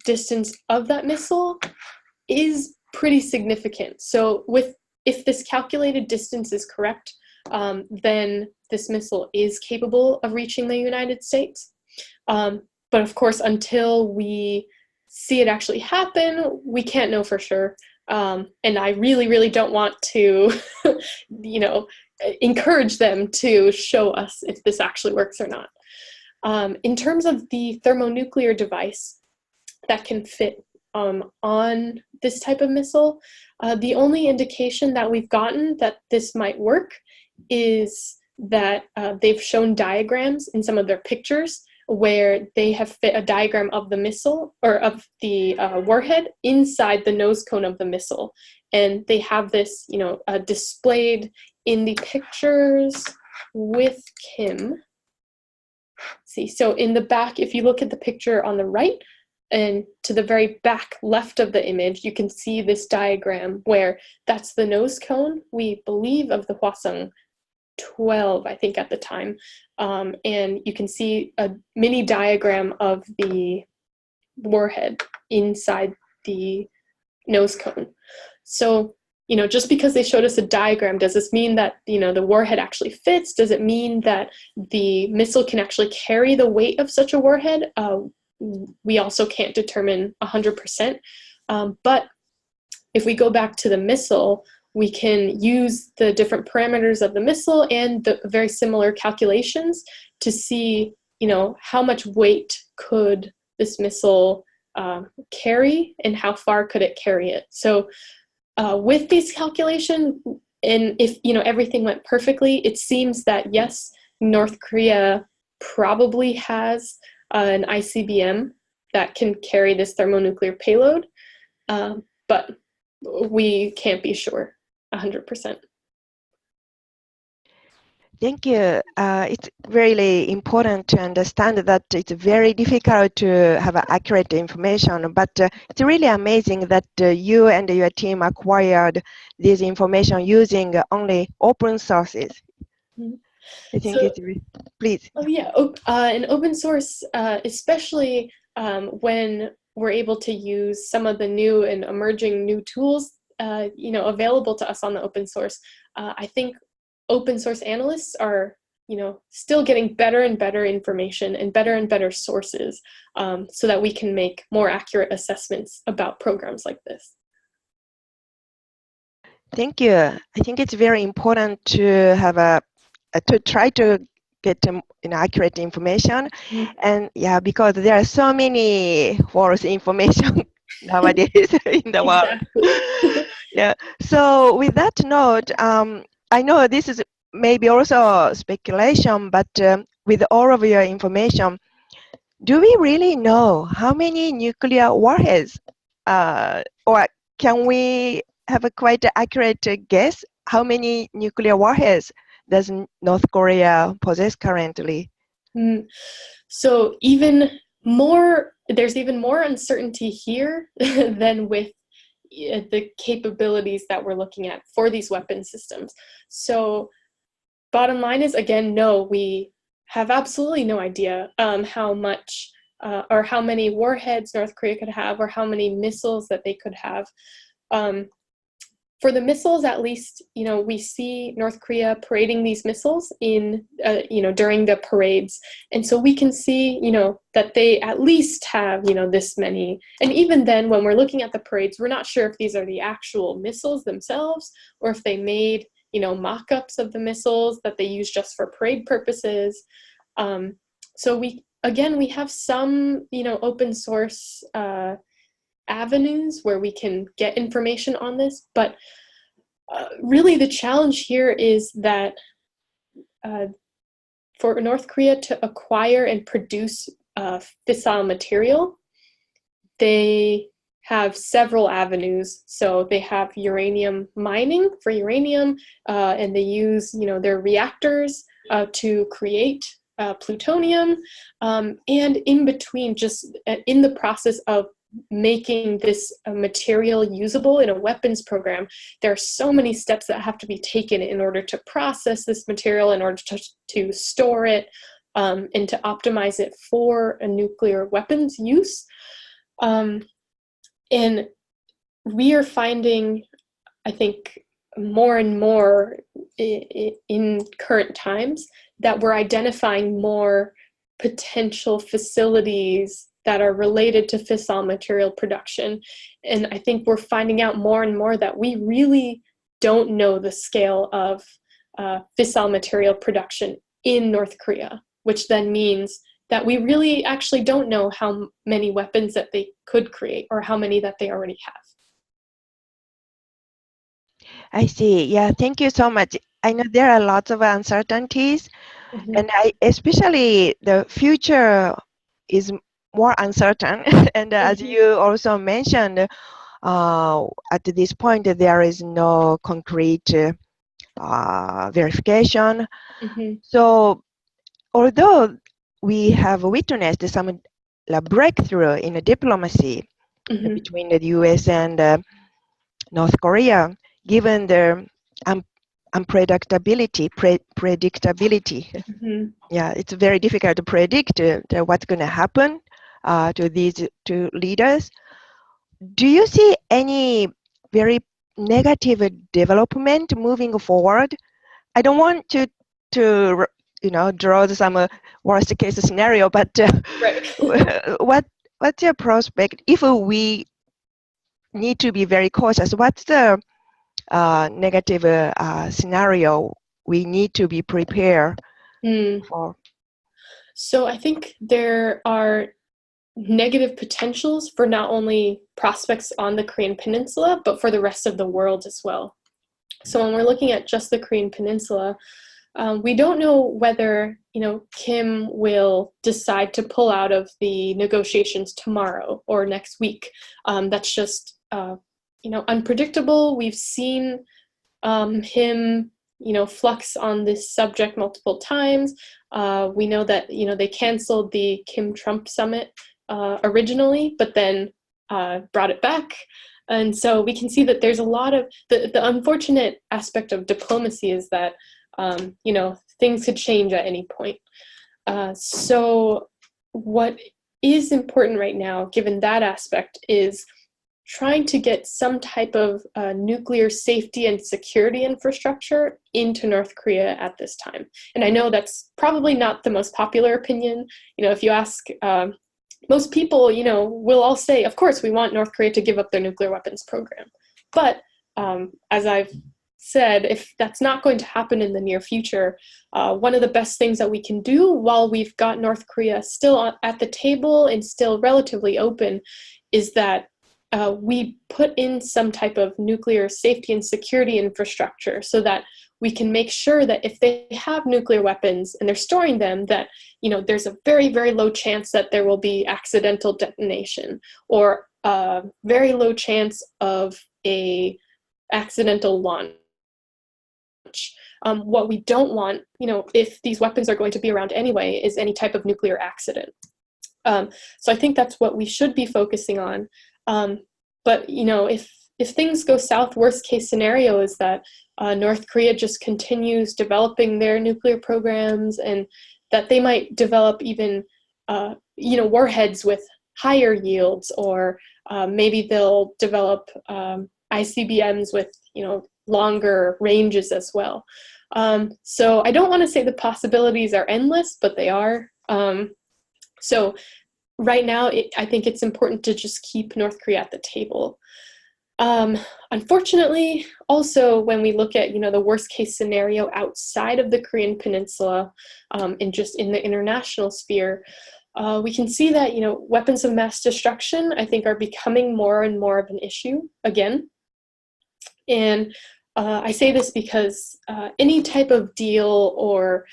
distance of that missile is pretty significant. So if this calculated distance is correct, then this missile is capable of reaching the United States. But of course, until we see it actually happen, we can't know for sure. And I really, really don't want to, encourage them to show us if this actually works or not. In terms of the thermonuclear device that can fit on this type of missile, the only indication that we've gotten that this might work is that they've shown diagrams in some of their pictures where they have fit a diagram of the missile or of the warhead inside the nose cone of the missile. And they have this, displayed in the pictures with Kim. See, so in the back, if you look at the picture on the right and to the very back left of the image, you can see this diagram where that's the nose cone, we believe, of the Hwasong 12, I think, at the time. And you can see a mini diagram of the warhead inside the nose cone. So, just because they showed us a diagram, does this mean that, the warhead actually fits? Does it mean that the missile can actually carry the weight of such a warhead? We also can't determine 100%. But if we go back to the missile, we can use the different parameters of the missile and the very similar calculations to see, how much weight could this missile carry and how far could it carry it. So with these calculations, and if everything went perfectly, it seems that yes, North Korea probably has an ICBM that can carry this thermonuclear payload, but we can't be sure 100%. Thank you. It's really important to understand that it's very difficult to have accurate information, but it's really amazing that you and your team acquired this information using only open sources. Mm-hmm. I think it's please. Oh yeah, in open source, especially when we're able to use some of the new and emerging new tools, available to us on the open source. I think open source analysts are, still getting better and better information and better sources, so that we can make more accurate assessments about programs like this. Thank you. I think it's very important to have to try to get inaccurate information, and because there are so many false information nowadays in the world. Yeah. So with that note, I know this is maybe also speculation, but with all of your information, do we really know how many nuclear warheads, or can we have a quite accurate guess how many nuclear warheads does North Korea possess currently? So there's even more uncertainty here than with the capabilities that we're looking at for these weapon systems. So bottom line is, again, no, we have absolutely no idea how much or how many warheads North Korea could have or how many missiles that they could have. For the missiles, at least, we see North Korea parading these missiles in, during the parades. And so we can see, that they at least have, this many. And even then, when we're looking at the parades, we're not sure if these are the actual missiles themselves or if they made, mock-ups of the missiles that they use just for parade purposes. So we have some, open source avenues where we can get information on this, but really the challenge here is that for North Korea to acquire and produce fissile material, they have several avenues. So they have uranium mining for uranium, and they use, their reactors to create plutonium, and in between, just in the process of making this material usable in a weapons program, there are so many steps that have to be taken in order to process this material, in order to store it, and to optimize it for a nuclear weapons use. And we are finding, I think, more and more in current times that we're identifying more potential facilities that are related to fissile material production. And I think we're finding out more and more that we really don't know the scale of fissile material production in North Korea, which then means that we really actually don't know how many weapons that they could create or how many that they already have. I see. Yeah, thank you so much. I know there are lots of uncertainties, Mm-hmm. and especially the future is more uncertain. And as Mm-hmm. you also mentioned, at this point, there is no concrete verification. Mm-hmm. So, although we have witnessed some breakthrough in diplomacy Mm-hmm. between the U.S. and North Korea, given the unpredictability, predictability. Mm-hmm. Yeah, it's very difficult to predict what's going to happen to these two leaders. Do you see any very negative development moving forward? I don't want to draw some worst case scenario, but Right. what's your prospect if we need to be very cautious? What's the negative scenario we need to be prepared for? So I think there are negative potentials for not only prospects on the Korean Peninsula, but for the rest of the world as well. So when we're looking at just the Korean Peninsula, we don't know whether, Kim will decide to pull out of the negotiations tomorrow or next week. That's just, unpredictable. We've seen him, flux on this subject multiple times. We know that, they canceled the Kim-Trump summit originally, but then brought it back. And so we can see that there's a lot of, the unfortunate aspect of diplomacy is that, things could change at any point. So what is important right now, given that aspect, is trying to get some type of nuclear safety and security infrastructure into North Korea at this time. And I know that's probably not the most popular opinion. If you ask most people, will all say, of course, we want North Korea to give up their nuclear weapons program. But as I've said, if that's not going to happen in the near future, one of the best things that we can do while we've got North Korea still at the table and still relatively open is that we put in some type of nuclear safety and security infrastructure so that we can make sure that if they have nuclear weapons and they're storing them, that there's a very, very low chance that there will be accidental detonation or a very low chance of a accidental launch. What we don't want, if these weapons are going to be around anyway, is any type of nuclear accident. So I think that's what we should be focusing on. But if things go south, worst case scenario is that North Korea just continues developing their nuclear programs, and that they might develop even warheads with higher yields, or maybe they'll develop ICBMs with longer ranges as well. So I don't want to say the possibilities are endless, but they are. So right now, I think it's important to just keep North Korea at the table. Unfortunately, also, when we look at, the worst case scenario outside of the Korean Peninsula, and just in the international sphere, we can see that, weapons of mass destruction, I think, are becoming more and more of an issue again. And I say this because any type of deal or,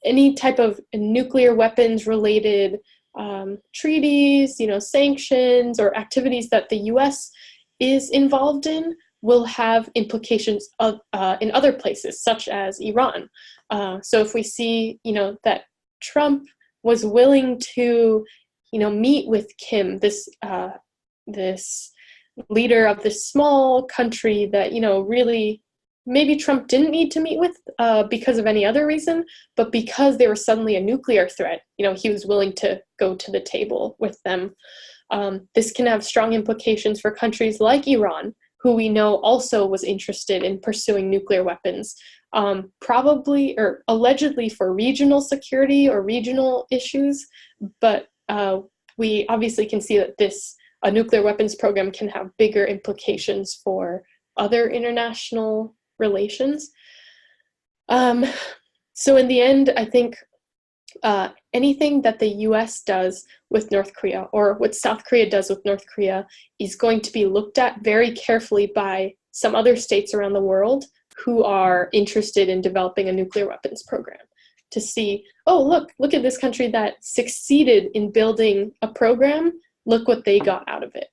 any type of nuclear weapons related treaties, sanctions or activities that the US is involved in will have implications in other places, such as Iran. So if we see, that Trump was willing to, meet with Kim, this leader of this small country that, really maybe Trump didn't need to meet with because of any other reason, but because they were suddenly a nuclear threat, he was willing to go to the table with them. This can have strong implications for countries like Iran, who we know also was interested in pursuing nuclear weapons, probably or allegedly for regional security or regional issues. But we obviously can see that a nuclear weapons program can have bigger implications for other international relations. So in the end, I think anything that the US does with North Korea or what South Korea does with North Korea is going to be looked at very carefully by some other states around the world who are interested in developing a nuclear weapons program, to see, oh, look at this country that succeeded in building a program, look what they got out of it.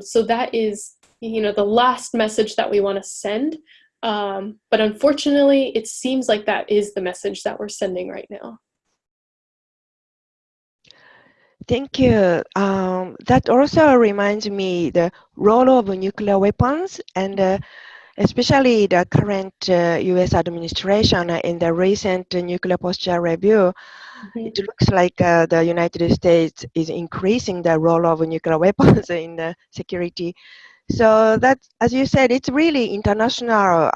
So that is, the last message that we want to send. But unfortunately, it seems like that is the message that we're sending right now. Thank you. That also reminds me the role of nuclear weapons and especially the current US administration in the recent nuclear posture review. Mm-hmm. It looks like the United States is increasing the role of nuclear weapons in the security. So that, as you said, it's really international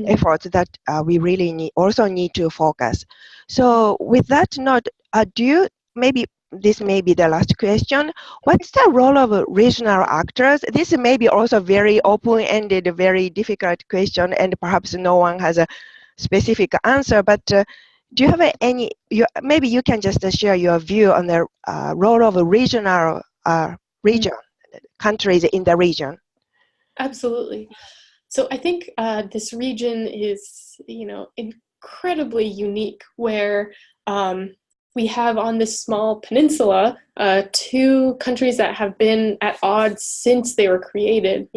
efforts that we really also need to focus. So with that note, do you, maybe this may be the last question, what's the role of regional actors? This may be also very open-ended, very difficult question, and perhaps no one has a specific answer, but do you have any, maybe you can just share your view on the role of a regional region, countries in the region. Absolutely. So I think this region is, incredibly unique, where we have on this small peninsula two countries that have been at odds since they were created,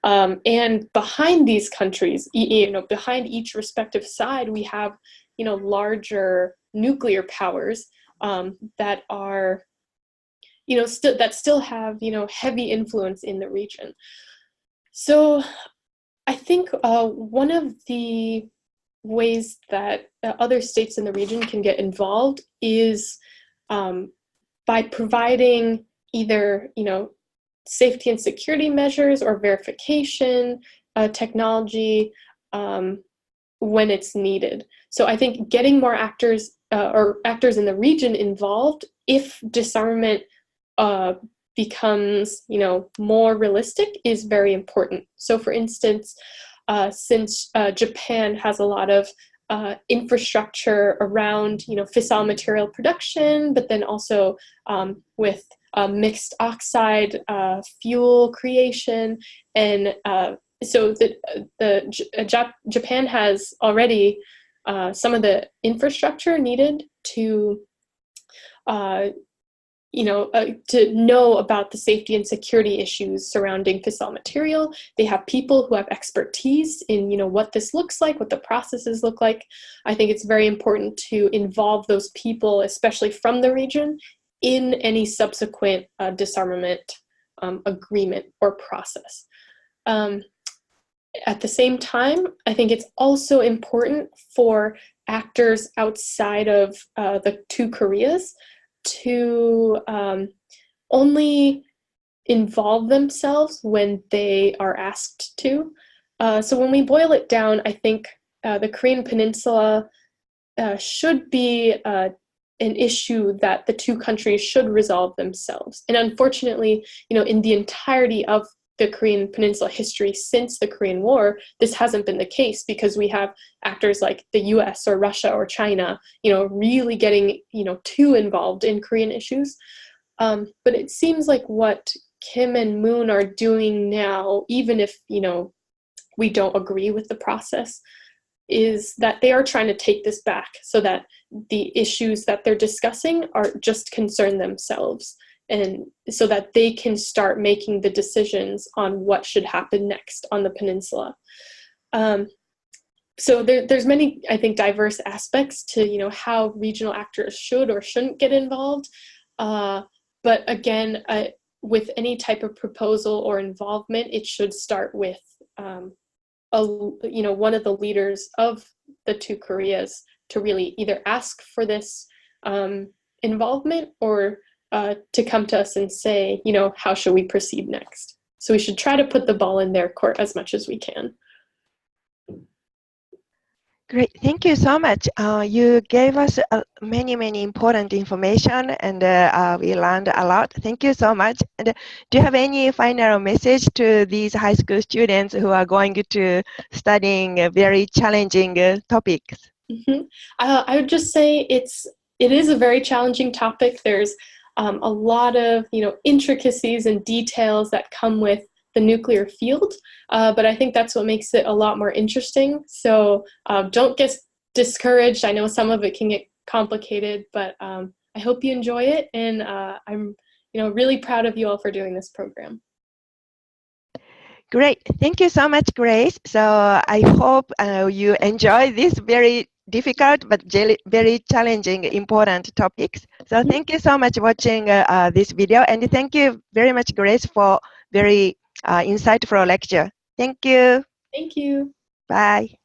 and behind these countries, behind each respective side, we have, larger nuclear powers that are, that still have, heavy influence in the region. So I think one of the ways that other states in the region can get involved is by providing either, safety and security measures or verification technology when it's needed. So I think getting more actors or actors in the region involved, if disarmament becomes, more realistic, is very important. So for instance, since Japan has a lot of infrastructure around, fissile material production, but then also with mixed oxide fuel creation, and so Japan has already some of the infrastructure needed to to know about the safety and security issues surrounding fissile material. They have people who have expertise in, what this looks like, what the processes look like. I think it's very important to involve those people, especially from the region, in any subsequent disarmament agreement or process. At the same time, I think it's also important for actors outside of the two Koreas to only involve themselves when they are asked to. So when we boil it down, I think the Korean Peninsula should be an issue that the two countries should resolve themselves. And unfortunately, in the entirety of the Korean Peninsula history since the Korean War, this hasn't been the case because we have actors like the US or Russia or China, really getting, too involved in Korean issues. But it seems like what Kim and Moon are doing now, even if, we don't agree with the process, is that they are trying to take this back so that the issues that they're discussing are just concern themselves, and so that they can start making the decisions on what should happen next on the peninsula. So there's many, I think, diverse aspects to, how regional actors should or shouldn't get involved. But again, with any type of proposal or involvement, it should start with one of the leaders of the two Koreas to really either ask for this involvement or to come to us and say, how should we proceed next? So we should try to put the ball in their court as much as we can. Great, thank you so much. You gave us many important information, and we learned a lot. Thank you so much. And do you have any final message to these high school students who are going to studying very challenging topics? Mm-hmm. I would just say it is a very challenging topic. There's a lot of intricacies and details that come with the nuclear field, but I think that's what makes it a lot more interesting. So don't get discouraged. I know some of it can get complicated, but I hope you enjoy it, and I'm really proud of you all for doing this program. Great, thank you so much, Grace. So I hope you enjoy this very difficult but very challenging, important topics. So thank you so much for watching this video, and thank you very much, Grace, for very insightful lecture. Thank you. Thank you. Bye.